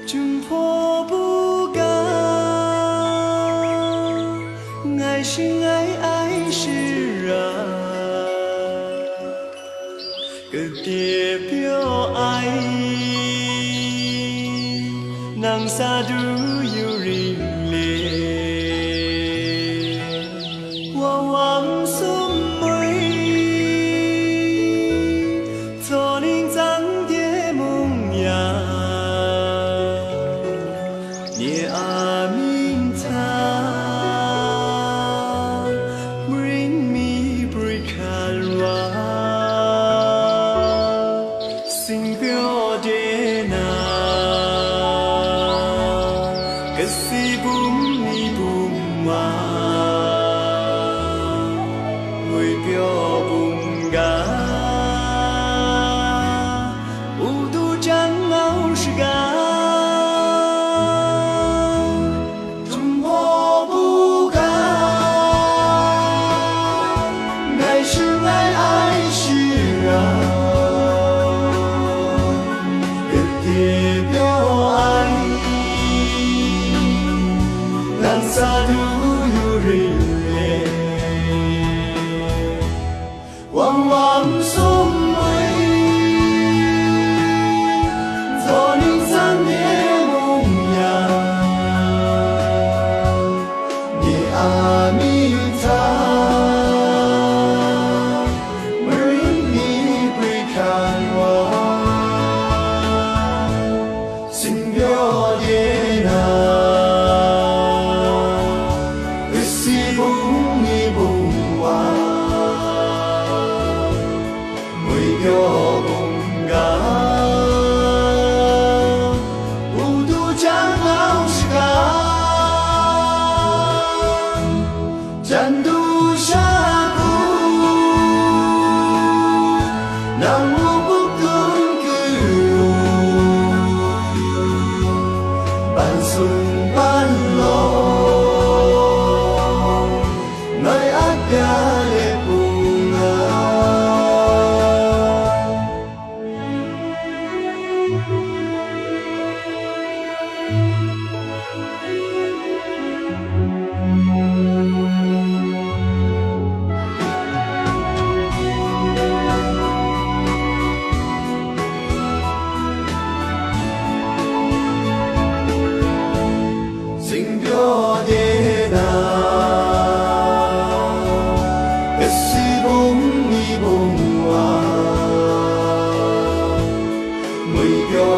挣破不干，爱是爱是啊，个代表爱，能啥都有人嘞，我往送梅，做人长的梦呀。你阿明他 bring me break alwa sing pyo de na kasi bum ni bum ma người pyo bum ga u du chẳng ngao shi ga sa du yu ri le wang wang sum mai cho ninh san de mong ya ni a mi ta bring me break and wa sing your ye na yo bùng ga u du chẳng ao ska chẳng du sa cu nang u buk tương cư ban xuân ban lo nơi ác ga lệ buồn sing pyo de na si bum ni bum wa mười pyo